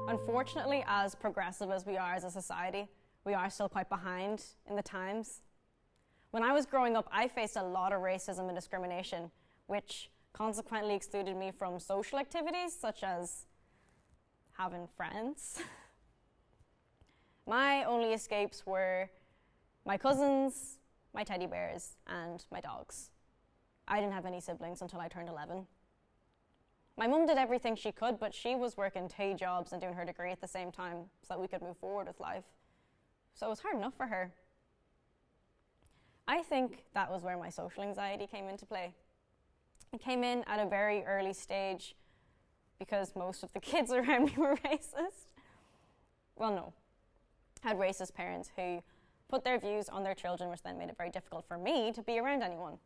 Unfortunately, as progressive as we are as a society, we are still quite behind in the times. When I was growing up, I faced a lot of racism and discrimination, which consequently excluded me from social activities such as having friends. My only escapes were my cousins, my teddy bears, and my dogs. I didn't have any siblings until I turned 11. My mum did everything she could, but she was working 2 jobs and doing her degree at the same time so that we could move forward with life. So it was hard enough for her. I think that was where my social anxiety came into play. It came in at a very early stage because most of the kids around me were racist. Well, no. I had racist parents who put their views on their children, which then made it very difficult for me to be around anyone.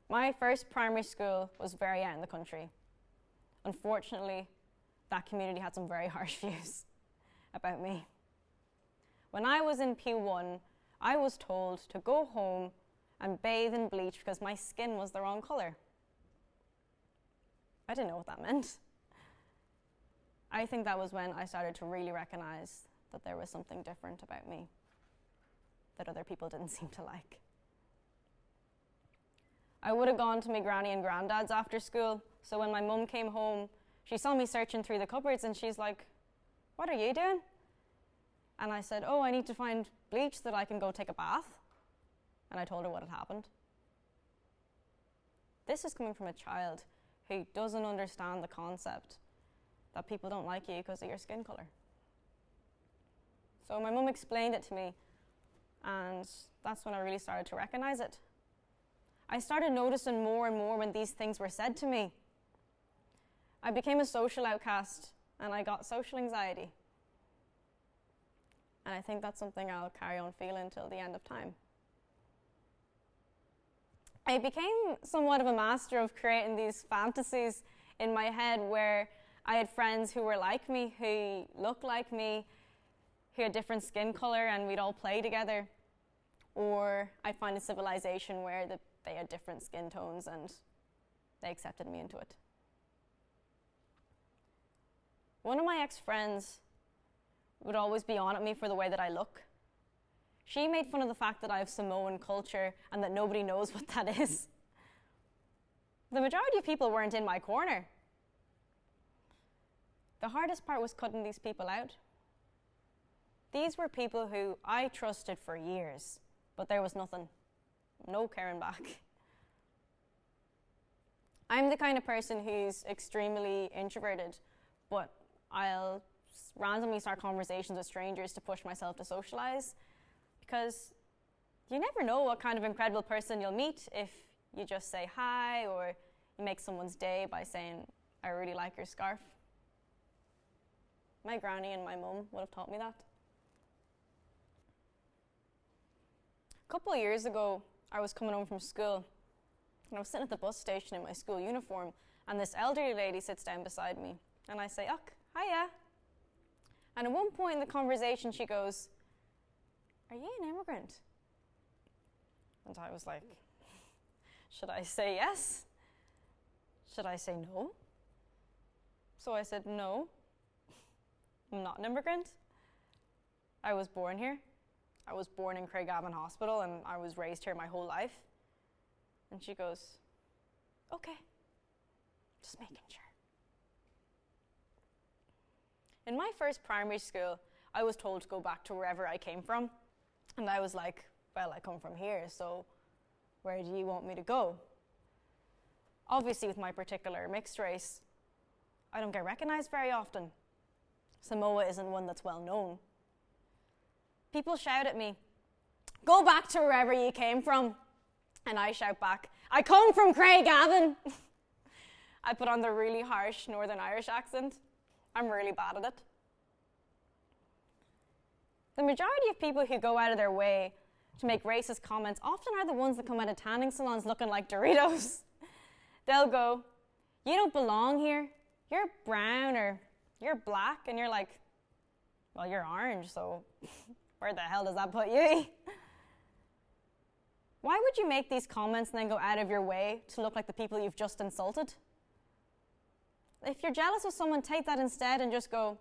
My first primary school was very out in the country. Unfortunately, that community had some very harsh views about me. When I was in P1, I was told to go home and bathe in bleach because my skin was the wrong colour. I didn't know what that meant. I think that was when I started to really recognise that there was something different about me that other people didn't seem to like. I would have gone to my granny and granddad's after school, so when my mum came home, she saw me searching through the cupboards and she's like, "What are you doing?" And I said, "Oh, I need to find bleach so that I can go take a bath." And I told her what had happened. This is coming from a child who doesn't understand the concept that people don't like you because of your skin colour. So my mum explained it to me, and that's when I really started to recognise it. I started noticing more and more when these things were said to me. I became a social outcast, and I got social anxiety. And I think that's something I'll carry on feeling till the end of time. I became somewhat of a master of creating these fantasies in my head where I had friends who were like me, who looked like me, who had different skin colour, and we'd all play together. Or I'd find a civilization where they had different skin tones and they accepted me into it. One of my ex-friends would always be on at me for the way that I look. She made fun of the fact that I have Samoan culture and that nobody knows what that is. The majority of people weren't in my corner. The hardest part was cutting these people out. These were people who I trusted for years, but there was nothing. No caring back. I'm the kind of person who's extremely introverted, but I'll randomly start conversations with strangers to push myself to socialize, because you never know what kind of incredible person you'll meet if you just say hi or you make someone's day by saying, "I really like your scarf." My granny and my mum would have taught me that. A couple of years ago, I was coming home from school and I was sitting at the bus station in my school uniform, and this elderly lady sits down beside me and I say, "Uck, hiya." And at one point in the conversation she goes, "Are you an immigrant?" And I was like, should I say yes? Should I say no? So I said, "No, I'm not an immigrant. I was born here. I was born in Craigavon Hospital and I was raised here my whole life." And she goes, "Okay, just making sure." In my first primary school, I was told to go back to wherever I came from. And I was like, "Well, I come from here, so where do you want me to go?" Obviously, with my particular mixed race, I don't get recognized very often. Samoa isn't one that's well known. People shout at me, "Go back to wherever you came from." And I shout back, "I come from Craigavon." I put on the really harsh Northern Irish accent. I'm really bad at it. The majority of people who go out of their way to make racist comments often are the ones that come out of tanning salons looking like Doritos. They'll go, "You don't belong here. You're brown," or "You're black," and you're like, "Well, you're orange, so where the hell does that put you?" Why would you make these comments and then go out of your way to look like the people you've just insulted? If you're jealous of someone, take that instead and just go,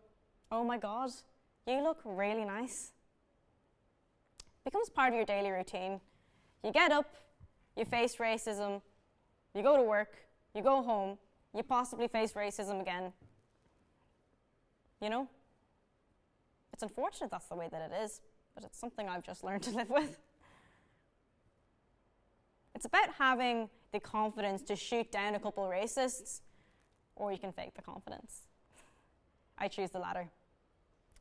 oh my God, you look really nice. It becomes part of your daily routine. You get up, you face racism, you go to work, you go home, you possibly face racism again. You know? It's unfortunate that's the way that it is, but it's something I've just learned to live with. It's about having the confidence to shoot down a couple of racists, or you can fake the confidence. I choose the latter.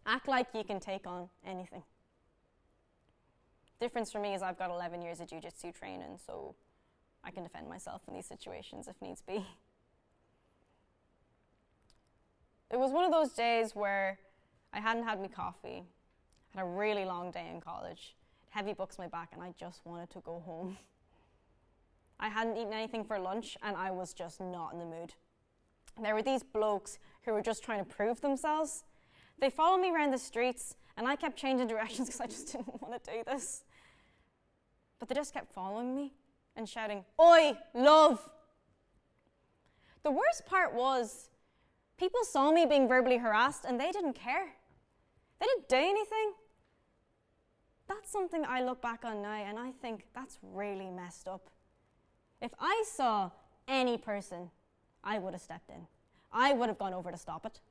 Act like you can take on anything. Difference for me is I've got 11 years of jiu-jitsu training, so I can defend myself in these situations if needs be. It was one of those days where I hadn't had my coffee, had a really long day in college, heavy books on my back, and I just wanted to go home. I hadn't eaten anything for lunch, and I was just not in the mood. There were these blokes who were just trying to prove themselves. They followed me around the streets, and I kept changing directions because I just didn't want to do this. But they just kept following me and shouting, "Oi, love!" The worst part was, people saw me being verbally harassed, and they didn't care. They didn't do anything. That's something I look back on now, and I think that's really messed up. If I saw any person, I would have stepped in. I would have gone over to stop it.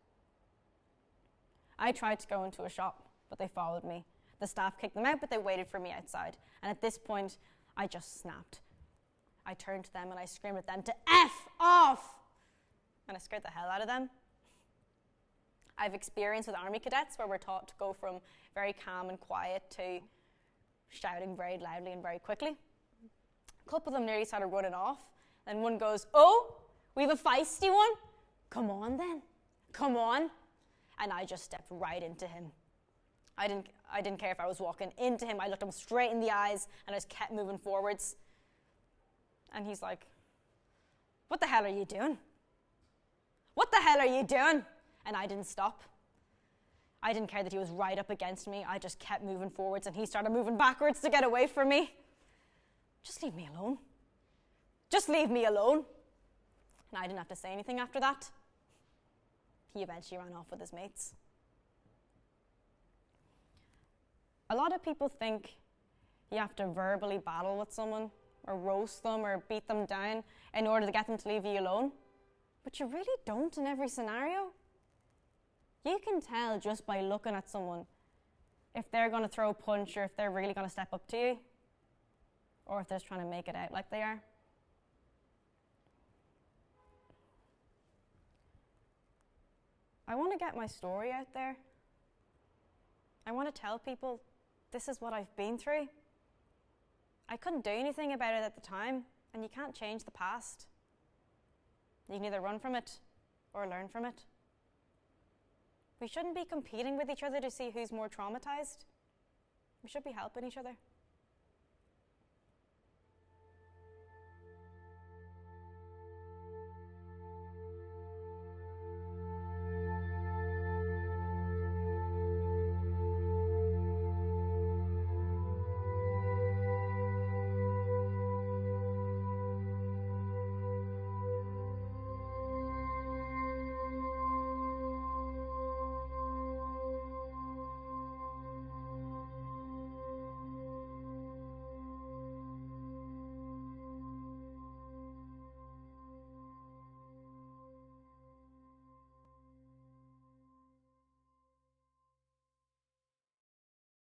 I tried to go into a shop, but they followed me. The staff kicked them out, but they waited for me outside. And at this point, I just snapped. I turned to them and I screamed at them to F off! And I scared the hell out of them. I've experience with army cadets where we're taught to go from very calm and quiet to shouting very loudly and very quickly. A couple of them nearly started running off. Then one goes, "Oh, we have a feisty one? Come on then, come on." And I just stepped right into him. I didn't care if I was walking into him. I looked him straight in the eyes and I just kept moving forwards. And he's like, "What the hell are you doing? What the hell are you doing?" And I didn't stop. I didn't care that he was right up against me. I just kept moving forwards and he started moving backwards to get away from me. Just leave me alone. Just leave me alone. And I didn't have to say anything after that. He eventually ran off with his mates. A lot of people think you have to verbally battle with someone or roast them or beat them down in order to get them to leave you alone. But you really don't in every scenario. You can tell just by looking at someone if they're going to throw a punch or if they're really going to step up to you or if they're just trying to make it out like they are. I want to get my story out there. I want to tell people this is what I've been through. I couldn't do anything about it at the time, and you can't change the past. You can either run from it or learn from it. We shouldn't be competing with each other to see who's more traumatized. We should be helping each other.